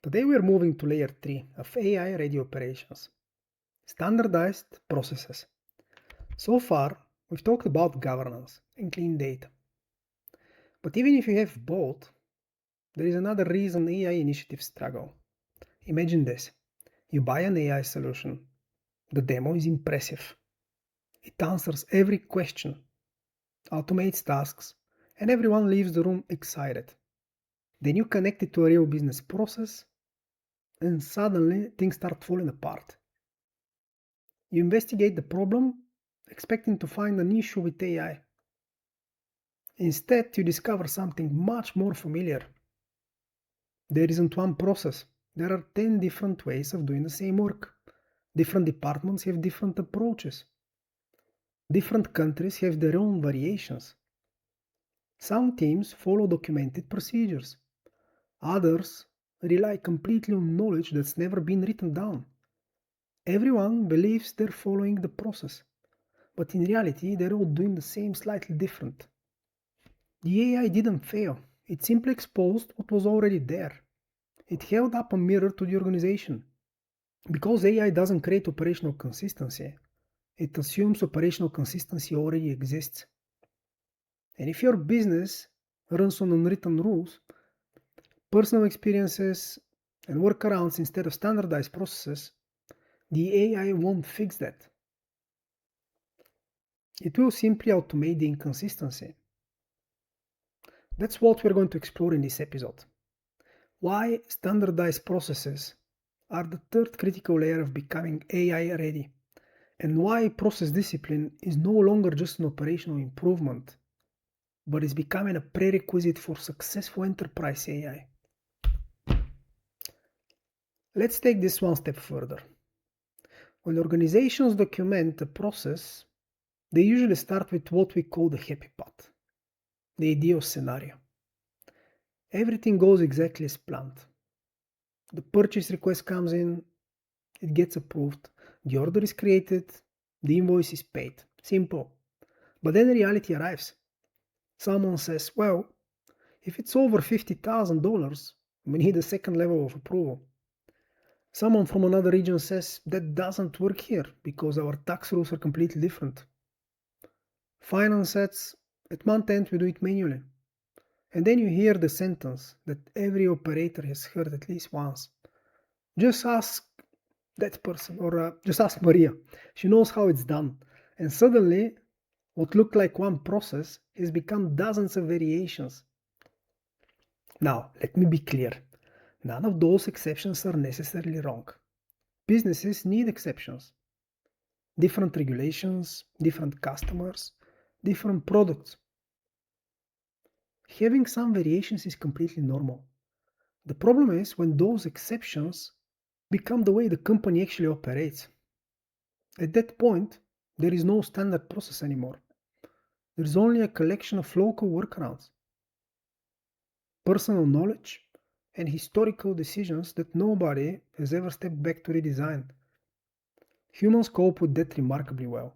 Today we are moving to layer 3 of AI-ready operations, standardized processes. So far, we've talked about governance and clean data. But even if you have both, there is another reason AI initiatives struggle. Imagine this. You buy an AI solution. The demo is impressive. It answers every question, automates tasks, and everyone leaves the room excited. Then you connect it to a real business process, and suddenly things start falling apart. You investigate the problem, expecting to find an issue with AI. Instead, you discover something much more familiar. There isn't one process. There are 10 different ways of doing the same work. Different departments have different approaches. Different countries have their own variations. Some teams follow documented procedures. Others rely completely on knowledge that's never been written down. Everyone believes they're following the process, but in reality, they're all doing the same slightly different. The AI didn't fail, it simply exposed what was already there. It held up a mirror to the organization. Because AI doesn't create operational consistency, it assumes operational consistency already exists. And if your business runs on unwritten rules, personal experiences, and workarounds instead of standardized processes, the AI won't fix that. It will simply automate the inconsistency. That's what we're going to explore in this episode. Why standardized processes are the third critical layer of becoming AI ready, and why process discipline is no longer just an operational improvement, but is becoming a prerequisite for successful enterprise AI. Let's take this one step further. When organizations document a process, they usually start with what we call the happy path, the ideal scenario. Everything goes exactly as planned. The purchase request comes in, it gets approved, the order is created, the invoice is paid. Simple. But then reality arrives. Someone says, well, if it's over $50,000, we need a second level of approval. Someone from another region says that doesn't work here because our tax rules are completely different. Finance says at month end we do it manually. And then you hear the sentence that every operator has heard at least once. Just ask that person, or just ask Maria. She knows how it's done. And suddenly, what looked like one process has become dozens of variations. Now, let me be clear. None of those exceptions are necessarily wrong. Businesses need exceptions. Different regulations, different customers, different products. Having some variations is completely normal. The problem is when those exceptions become the way the company actually operates. At that point, there is no standard process anymore. There is only a collection of local workarounds, personal knowledge, and historical decisions that nobody has ever stepped back to redesign. Humans cope with that remarkably well.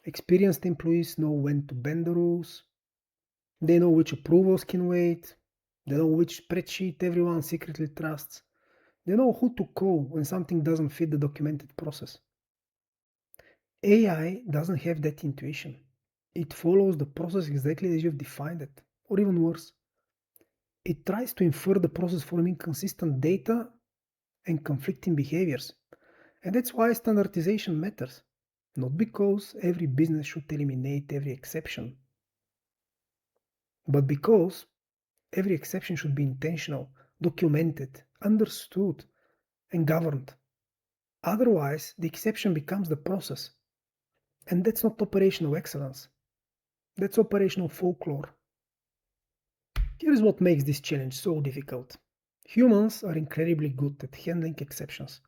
Experienced employees know when to bend the rules. They know which approvals can wait. They know which spreadsheet everyone secretly trusts. They know who to call when something doesn't fit the documented process. AI doesn't have that intuition. It follows the process exactly as you've defined it, or even worse. It tries to infer the process from inconsistent data and conflicting behaviors. And that's why standardization matters. Not because every business should eliminate every exception, but because every exception should be intentional, documented, understood, and governed. Otherwise, the exception becomes the process. And that's not operational excellence. That's operational folklore. Here's what makes this challenge so difficult. Humans are incredibly good at handling exceptions.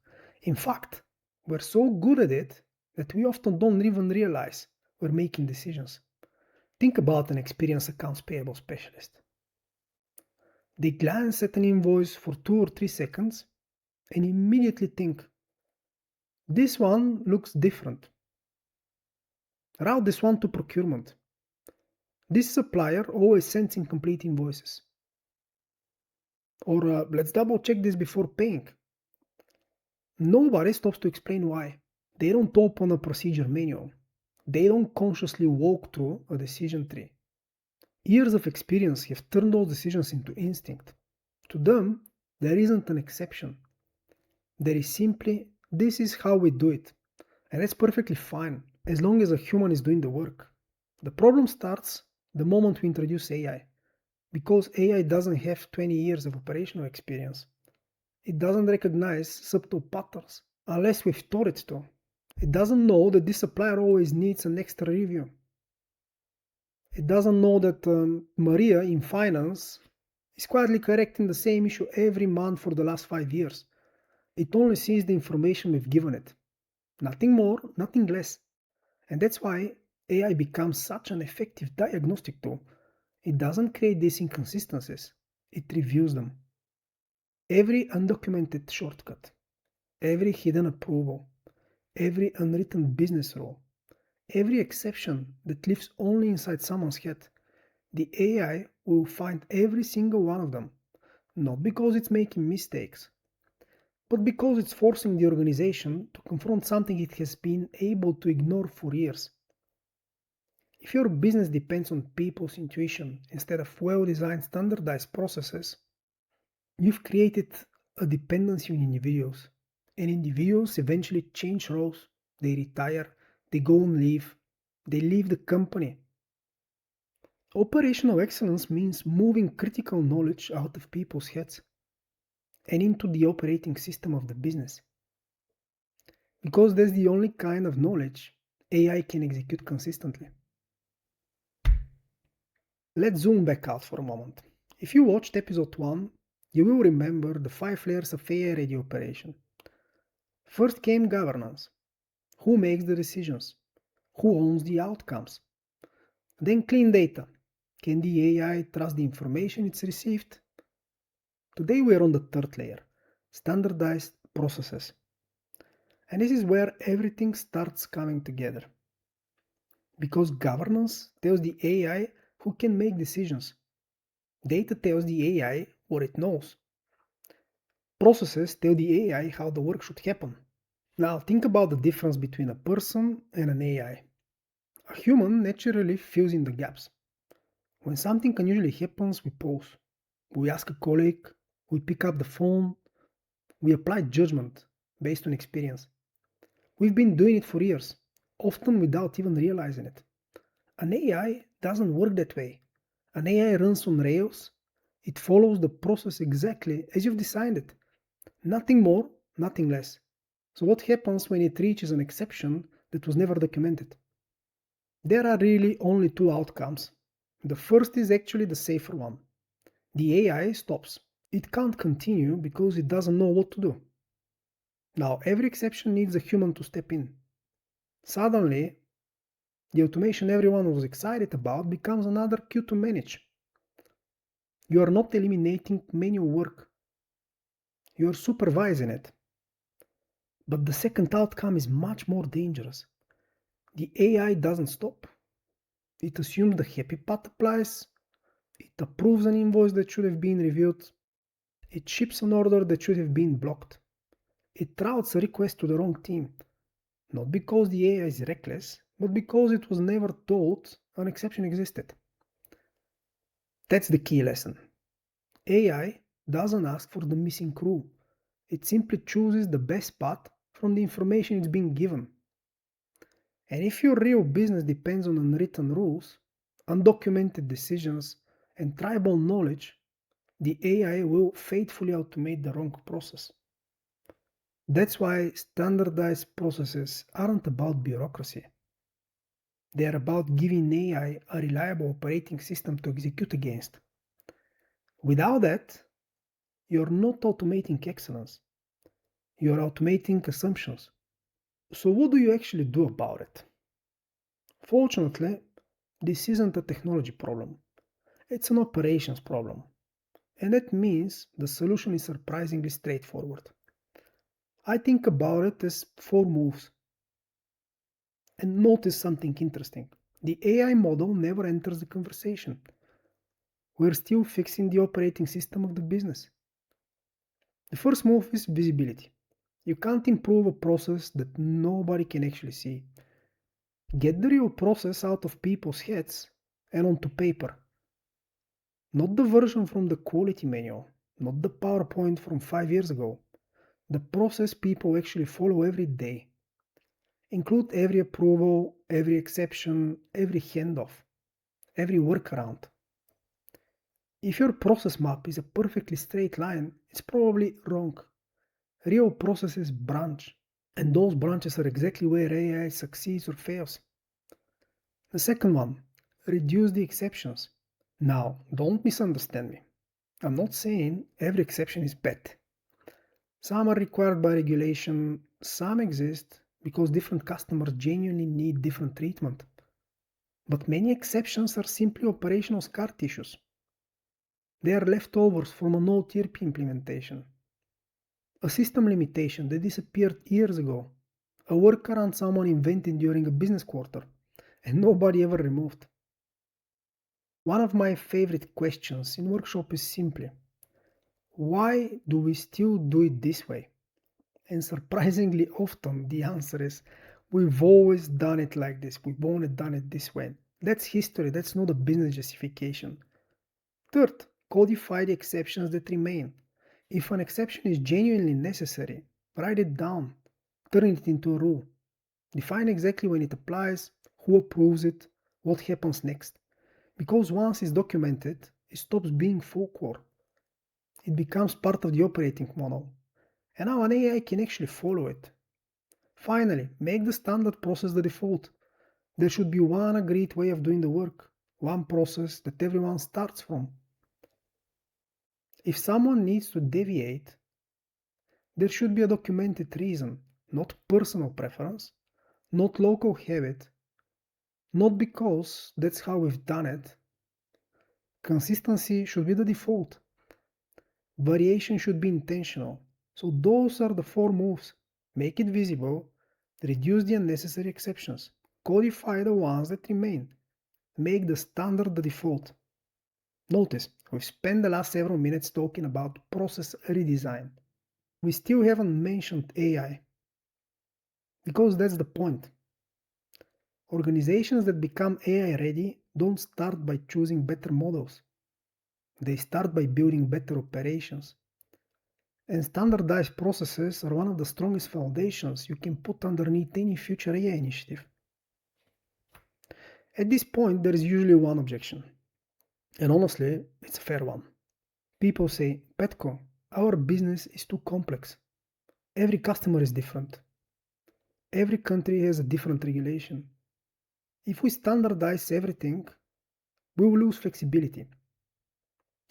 In fact, we're so good at it that we often don't even realize we're making decisions. Think about an experienced accounts payable specialist. They glance at an invoice for 2 or 3 seconds and immediately think, this one looks different. Route this one to procurement. This supplier always sends incomplete invoices. Or let's double check this before paying. Nobody stops to explain why. They don't open a procedure manual. They don't consciously walk through a decision tree. Years of experience have turned those decisions into instinct. To them, there isn't an exception. There is simply, this is how we do it. And that's perfectly fine, as long as a human is doing the work. The problem starts the moment we introduce AI, because AI doesn't have 20 years of operational experience. It doesn't recognize subtle patterns unless we've taught it to. It doesn't know that this supplier always needs an extra review. It doesn't know that Maria in finance is quietly correcting the same issue every month for the last 5 years. It only sees the information we've given it. Nothing more, nothing less. And that's why AI becomes such an effective diagnostic tool. It doesn't create these inconsistencies, it reviews them. Every undocumented shortcut, every hidden approval, every unwritten business rule, every exception that lives only inside someone's head, the AI will find every single one of them, not because it's making mistakes, but because it's forcing the organization to confront something it has been able to ignore for years. If your business depends on people's intuition instead of well-designed standardized processes, you've created a dependency on individuals. And individuals eventually change roles, they retire, they go on leave, they leave the company. Operational excellence means moving critical knowledge out of people's heads and into the operating system of the business. Because that's the only kind of knowledge AI can execute consistently. Let's zoom back out for a moment. If you watched episode 1, you will remember the 5 layers of AI ready operation. First came governance. Who makes the decisions? Who owns the outcomes? Then clean data. Can the AI trust the information it's received? Today we are on the third layer, standardized processes. And this is where everything starts coming together. Because governance tells the AI who can make decisions. Data tells the AI what it knows. Processes tell the AI how the work should happen. Now think about the difference between a person and an AI. A human naturally fills in the gaps. When something unusually happens, we pause. We ask a colleague, we pick up the phone, we apply judgment based on experience. We've been doing it for years, often without even realizing it. An AI doesn't work that way. An AI runs on rails. It follows the process exactly as you've designed it. Nothing more, nothing less. So what happens when it reaches an exception that was never documented? There are really only two outcomes. The first is actually the safer one. The AI stops. It can't continue because it doesn't know what to do. Now, every exception needs a human to step in. Suddenly, the automation everyone was excited about becomes another queue to manage. You are not eliminating manual work. You are supervising it. But the second outcome is much more dangerous. The AI doesn't stop. It assumes the happy path applies. It approves an invoice that should have been reviewed. It ships an order that should have been blocked. It routes a request to the wrong team. Not because the AI is reckless, but because it was never told an exception existed. That's the key lesson. AI doesn't ask for the missing rule. It simply chooses the best path from the information it's being given. And if your real business depends on unwritten rules, undocumented decisions, and tribal knowledge, the AI will faithfully automate the wrong process. That's why standardized processes aren't about bureaucracy. They are about giving AI a reliable operating system to execute against. Without that, you're not automating excellence. You're automating assumptions. So what do you actually do about it? Fortunately, this isn't a technology problem. It's an operations problem. And that means the solution is surprisingly straightforward. I think about it as 4 moves. And notice something interesting. The AI model never enters the conversation. We're still fixing the operating system of the business. The first move is visibility. You can't improve a process that nobody can actually see. Get the real process out of people's heads and onto paper. Not the version from the quality manual, not the PowerPoint from 5 years ago. The process people actually follow every day. Include every approval, every exception, every handoff, every workaround. If your process map is a perfectly straight line, it's probably wrong. Real processes branch, and those branches are exactly where AI succeeds or fails. The second one, reduce the exceptions. Now, don't misunderstand me. I'm not saying every exception is bad. Some are required by regulation, some exist because different customers genuinely need different treatment. But many exceptions are simply operational scar tissues. They are leftovers from an old ERP implementation, a system limitation that disappeared years ago, a workaround someone invented during a business quarter, and nobody ever removed. One of my favorite questions in workshop is simply, why do we still do it this way? And surprisingly often the answer is, we've always done it like this, we've only done it this way. That's history, that's not a business justification. Third, codify the exceptions that remain. If an exception is genuinely necessary, write it down, turn it into a rule. Define exactly when it applies, who approves it, what happens next. Because once it's documented, it stops being folklore. It becomes part of the operating model. And now an AI can actually follow it. Finally, make the standard process the default. There should be one agreed way of doing the work, one process that everyone starts from. If someone needs to deviate, there should be a documented reason, not personal preference, not local habit, not because that's how we've done it. Consistency should be the default. Variation should be intentional. So those are the four moves. Make it visible, reduce the unnecessary exceptions, codify the ones that remain, make the standard the default. Notice, we've spent the last several minutes talking about process redesign. We still haven't mentioned AI, because that's the point. Organizations that become AI ready don't start by choosing better models. They start by building better operations. And standardized processes are one of the strongest foundations you can put underneath any future AI initiative. At this point, there is usually one objection. And honestly, it's a fair one. People say, Petko, our business is too complex. Every customer is different. Every country has a different regulation. If we standardize everything, we will lose flexibility.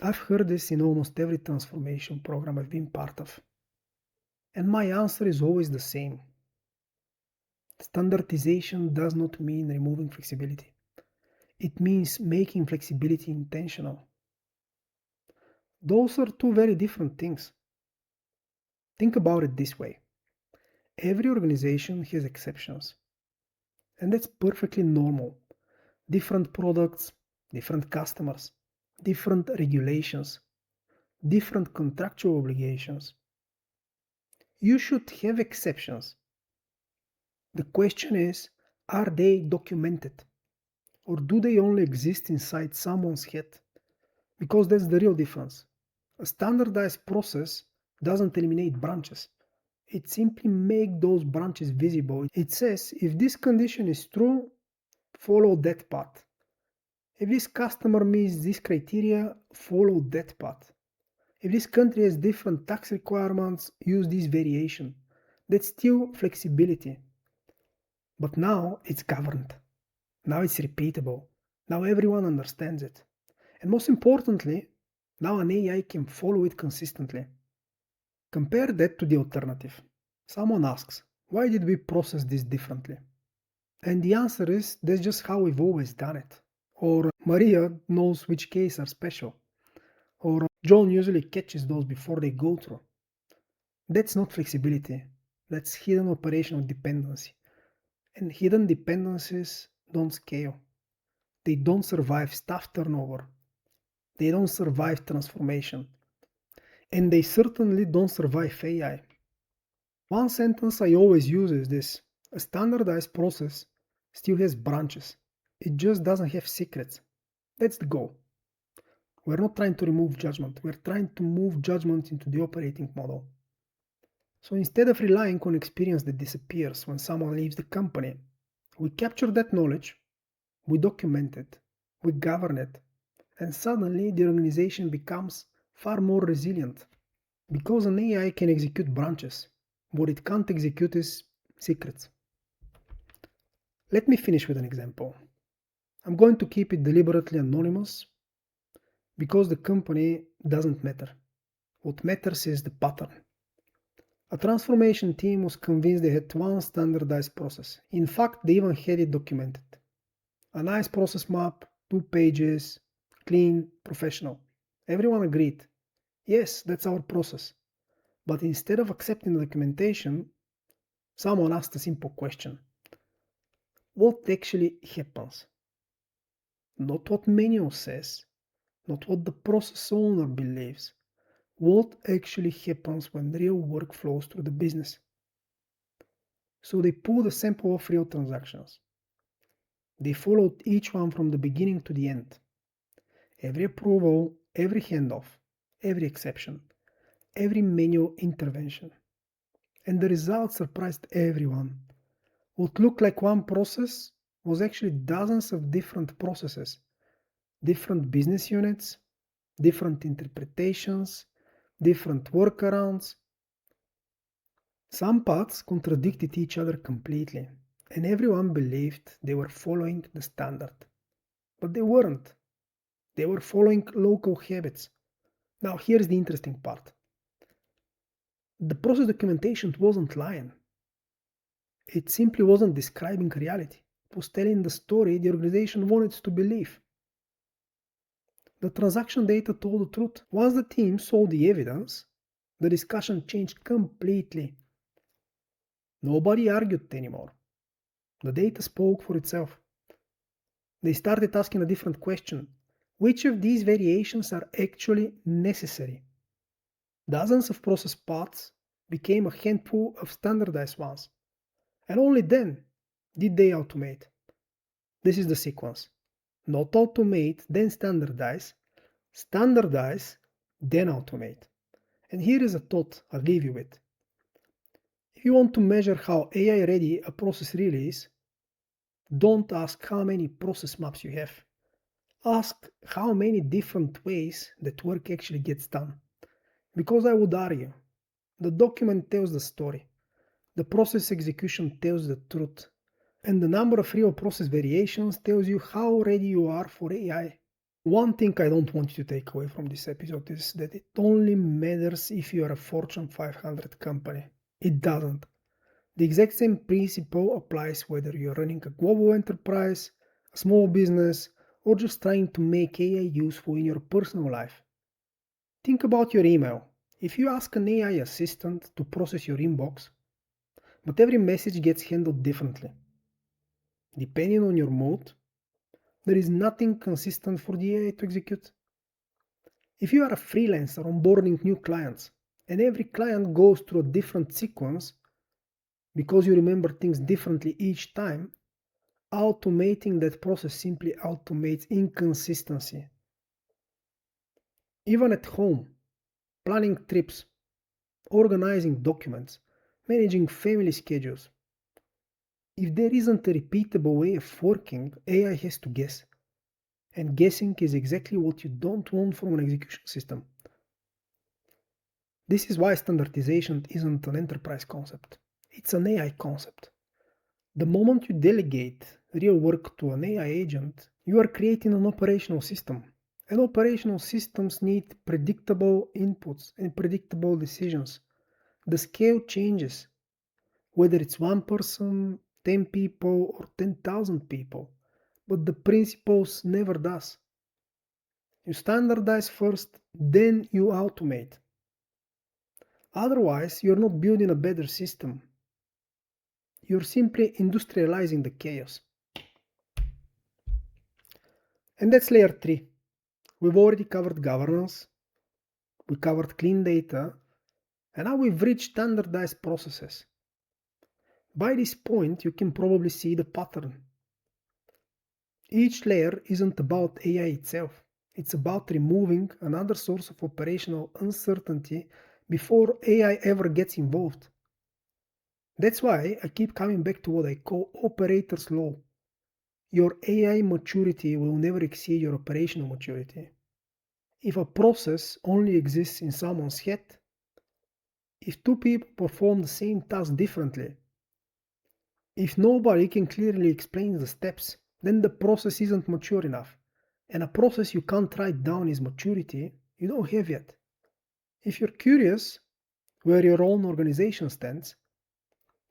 I've heard this in almost every transformation program I've been part of. And my answer is always the same. Standardization does not mean removing flexibility. It means making flexibility intentional. Those are two very different things. Think about it this way. Every organization has exceptions. And that's perfectly normal. Different products, different customers, different regulations, different contractual obligations. You should have exceptions. The question is, are they documented? Or do they only exist inside someone's head? Because that's the real difference. A standardized process doesn't eliminate branches. It simply makes those branches visible. It says, if this condition is true, follow that path. If this customer meets this criteria, follow that path. If this country has different tax requirements, use this variation. That's still flexibility. But now it's governed. Now it's repeatable. Now everyone understands it. And most importantly, now an AI can follow it consistently. Compare that to the alternative. Someone asks, why did we process this differently? And the answer is, that's just how we've always done it. Or Maria knows which cases are special. Or John usually catches those before they go through. That's not flexibility. That's hidden operational dependency. And hidden dependencies don't scale. They don't survive staff turnover. They don't survive transformation. And they certainly don't survive AI. One sentence I always use is this: a standardized process still has branches. It just doesn't have secrets. That's the goal. We're not trying to remove judgment. We're trying to move judgment into the operating model. So instead of relying on experience that disappears when someone leaves the company, we capture that knowledge, we document it, we govern it, and suddenly the organization becomes far more resilient. Because an AI can execute branches, what it can't execute is secrets. Let me finish with an example. I'm going to keep it deliberately anonymous because the company doesn't matter. What matters is the pattern. A transformation team was convinced they had one standardized process. In fact, they even had it documented. A nice process map, 2 pages, clean, professional. Everyone agreed. Yes, that's our process. But instead of accepting the documentation, someone asked a simple question. What actually happens? Not what manual says, not what the process owner believes. What actually happens when real work flows through the business? So they pulled a sample of real transactions. They followed each one from the beginning to the end. Every approval, every handoff, every exception, every manual intervention. And the results surprised everyone. What looked like one process was actually dozens of different processes, different business units, different interpretations, different workarounds. Some paths contradicted each other completely, and everyone believed they were following the standard. But they weren't. They were following local habits. Now, here's the interesting part. The process documentation wasn't lying. It simply wasn't describing reality. It was telling the story the organization wanted to believe. The transaction data told the truth. Once the team saw the evidence, the discussion changed completely. Nobody argued anymore. The data spoke for itself. They started asking a different question. Which of these variations are actually necessary? Dozens of process paths became a handful of standardized ones. And only then did they automate. This is the sequence. Not automate, then standardize. Standardize, then automate. And here is a thought I'll leave you with. If you want to measure how AI ready a process really is, don't ask how many process maps you have. Ask how many different ways that work actually gets done. Because I would argue, the document tells the story, the process execution tells the truth, and the number of real process variations tells you how ready you are for AI. One thing I don't want you to take away from this episode is that it only matters if you are a Fortune 500 company. It doesn't. The exact same principle applies whether you're running a global enterprise, a small business, or just trying to make AI useful in your personal life. Think about your email. If you ask an AI assistant to process your inbox, but every message gets handled differently, depending on your mood, there is nothing consistent for the AI to execute. If you are a freelancer onboarding new clients, and every client goes through a different sequence because you remember things differently each time, automating that process simply automates inconsistency. Even at home, planning trips, organizing documents, managing family schedules. If there isn't a repeatable way of working, AI has to guess. And guessing is exactly what you don't want from an execution system. This is why standardization isn't an enterprise concept. It's an AI concept. The moment you delegate real work to an AI agent, you are creating an operational system. And operational systems need predictable inputs and predictable decisions. The scale changes, whether it's 1 person, 10 people, or 10,000 people. But the principles never does. You standardize first, then you automate. Otherwise, you're not building a better system. You're simply industrializing the chaos. And that's layer 3. We've already covered governance. we covered clean data, and now we've reached standardized processes. By this point, you can probably see the pattern. Each layer isn't about AI itself. It's about removing another source of operational uncertainty before AI ever gets involved. That's why I keep coming back to what I call operator's law. Your AI maturity will never exceed your operational maturity. If a process only exists in someone's head, if two people perform the same task differently, if nobody can clearly explain the steps, then the process isn't mature enough. And a process you can't write down is maturity you don't have yet. If you're curious where your own organization stands,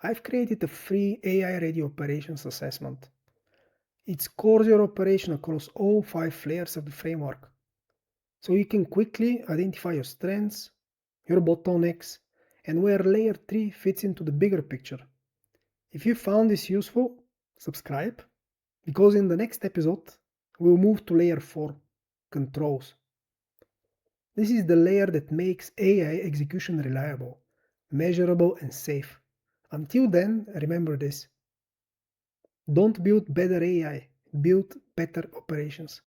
I've created a free AI-ready operations assessment. It scores your operation across all 5 layers of the framework, so you can quickly identify your strengths, your bottlenecks, and where layer 3 fits into the bigger picture. If you found this useful, subscribe, because in the next episode, we'll move to layer 4, controls. This is the layer that makes AI execution reliable, measurable, and safe. Until then, remember this. Don't build better AI, build better operations.